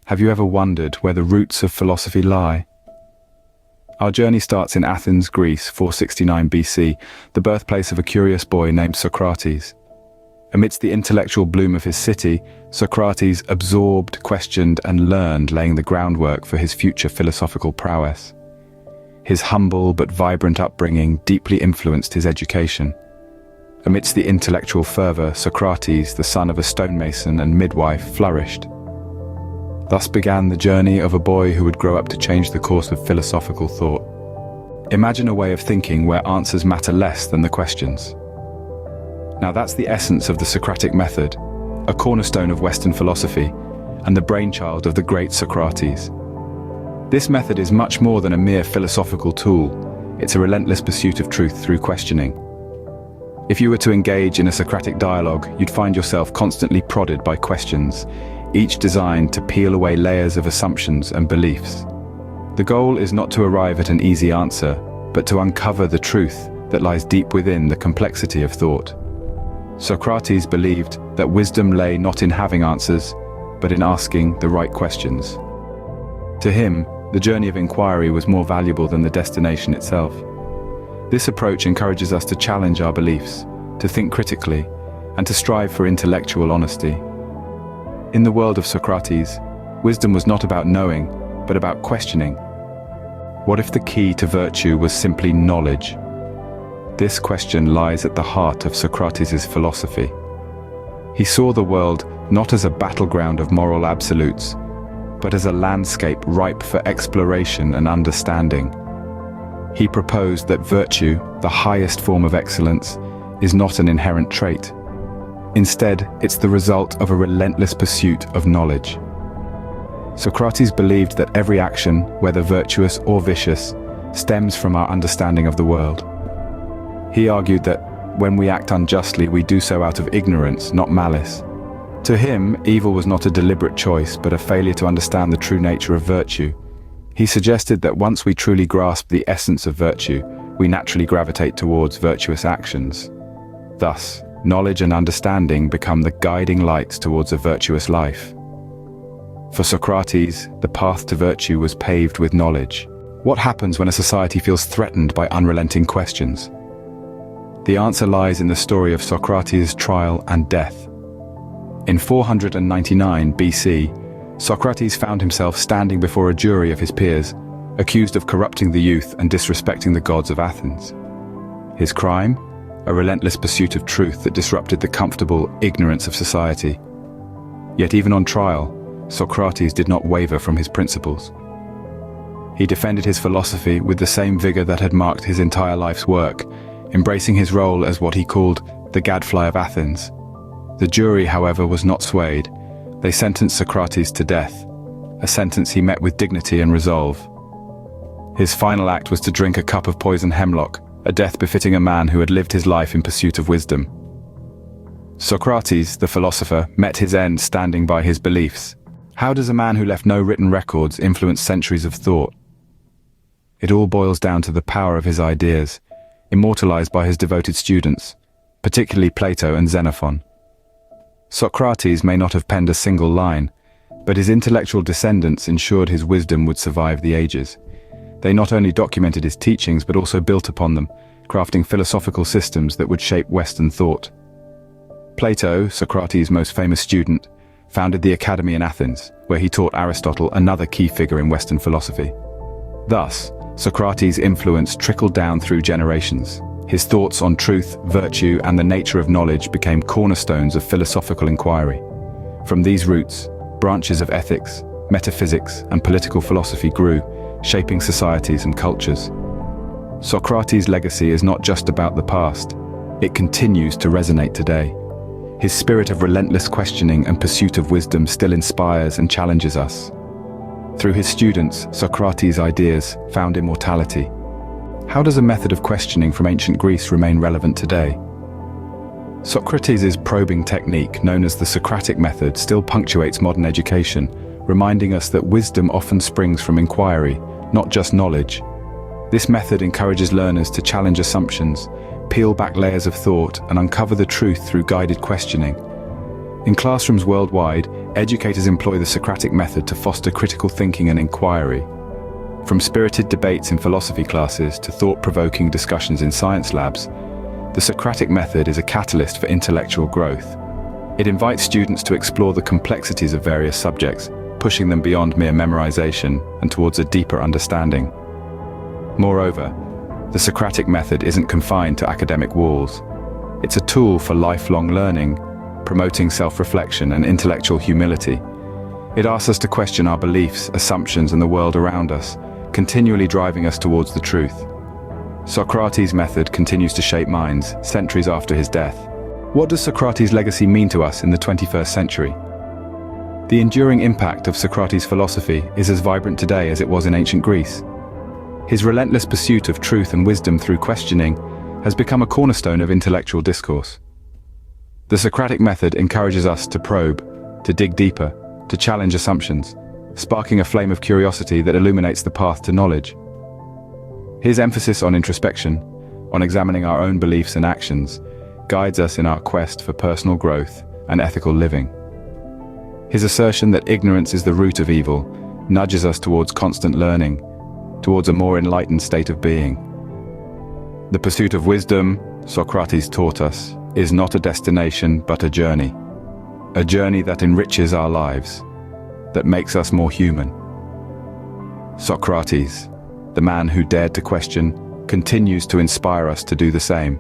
Have you ever wondered where the roots of philosophy lie? Our journey starts in Athens, Greece, 469 BC, the birthplace of a curious boy named Socrates. Amidst the intellectual bloom of his city, Socrates absorbed, questioned, and learned, laying the groundwork for his future philosophical prowess. His humble but vibrant upbringing deeply influenced his education. Amidst the intellectual fervor, Socrates, the son of a stonemason and midwife, flourished. Thus began the journey of a boy who would grow up to change the course of philosophical thought. Imagine a way of thinking where answers matter less than the questions. Now that's the essence of the Socratic Method, a cornerstone of Western philosophy, and the brainchild of the great Socrates. This method is much more than a mere philosophical tool. It's a relentless pursuit of truth through questioning. If you were to engage in a Socratic dialogue, you'd find yourself constantly prodded by questions, each designed to peel away layers of assumptions and beliefs. The goal is not to arrive at an easy answer, but to uncover the truth that lies deep within the complexity of thought. Socrates believed that wisdom lay not in having answers, but in asking the right questions. To him, the journey of inquiry was more valuable than the destination itself. This approach encourages us to challenge our beliefs, to think critically, and to strive for intellectual honesty. In the world of Socrates, wisdom was not about knowing, but about questioning. What if the key to virtue was simply knowledge? This question lies at the heart of Socrates' philosophy. He saw the world not as a battleground of moral absolutes, but as a landscape ripe for exploration and understanding. He proposed that virtue, the highest form of excellence, is not an inherent trait. Instead, it's the result of a relentless pursuit of knowledge. Socrates believed that every action, whether virtuous or vicious, stems from our understanding of the world. He argued that when we act unjustly, we do so out of ignorance, not malice. To him, evil was not a deliberate choice, but a failure to understand the true nature of virtue. He suggested that once we truly grasp the essence of virtue, we naturally gravitate towards virtuous actions. Thus, knowledge and understanding become the guiding lights towards a virtuous life. For Socrates, the path to virtue was paved with knowledge. What happens when a society feels threatened by unrelenting questions? The answer lies in the story of Socrates' trial and death. In 499 BC, Socrates found himself standing before a jury of his peers, accused of corrupting the youth and disrespecting the gods of Athens. His crime? A relentless pursuit of truth that disrupted the comfortable ignorance of society. Yet even on trial, Socrates did not waver from his principles. He defended his philosophy with the same vigor that had marked his entire life's work, embracing his role as what he called the gadfly of Athens. The jury, however, was not swayed. They sentenced Socrates to death, a sentence he met with dignity and resolve. His final act was to drink a cup of poison hemlock, a death befitting a man who had lived his life in pursuit of wisdom. Socrates, the philosopher, met his end standing by his beliefs. How does a man who left no written records influence centuries of thought? It all boils down to the power of his ideas, immortalized by his devoted students, particularly Plato and Xenophon. Socrates may not have penned a single line, but his intellectual descendants ensured his wisdom would survive the ages. They not only documented his teachings but also built upon them, crafting philosophical systems that would shape Western thought. Plato, Socrates' most famous student, founded the Academy in Athens, where he taught Aristotle, another key figure in Western philosophy. Thus, Socrates' influence trickled down through generations. His thoughts on truth, virtue, and the nature of knowledge became cornerstones of philosophical inquiry. From these roots, branches of ethics, metaphysics, and political philosophy grew, shaping societies and cultures. Socrates' legacy is not just about the past, it continues to resonate today. His spirit of relentless questioning and pursuit of wisdom still inspires and challenges us. Through his students, Socrates' ideas found immortality. How does a method of questioning from ancient Greece remain relevant today? Socrates' probing technique, known as the Socratic Method, still punctuates modern education, reminding us that wisdom often springs from inquiry, not just knowledge. This method encourages learners to challenge assumptions, peel back layers of thought, and uncover the truth through guided questioning. In classrooms worldwide, Educators employ the Socratic method to foster critical thinking and inquiry. From spirited debates in philosophy classes to thought-provoking discussions in science labs, the Socratic method is a catalyst for intellectual growth. It invites students to explore the complexities of various subjects, pushing them beyond mere memorization and towards a deeper understanding. Moreover, the Socratic method isn't confined to academic walls. It's a tool for lifelong learning, promoting self-reflection and intellectual humility. It asks us to question our beliefs, assumptions, and the world around us, continually driving us towards the truth. Socrates' method continues to shape minds, centuries after his death. What does Socrates' legacy mean to us in the 21st century? The enduring impact of Socrates' philosophy is as vibrant today as it was in ancient Greece. His relentless pursuit of truth and wisdom through questioning has become a cornerstone of intellectual discourse. The Socratic method encourages us to probe, to dig deeper, to challenge assumptions, sparking a flame of curiosity that illuminates the path to knowledge. His emphasis on introspection, on examining our own beliefs and actions, guides us in our quest for personal growth and ethical living. His assertion that ignorance is the root of evil nudges us towards constant learning, towards a more enlightened state of being. The pursuit of wisdom, Socrates taught us, is not a destination but a journey that enriches our lives, that makes us more human. Socrates, the man who dared to question, continues to inspire us to do the same.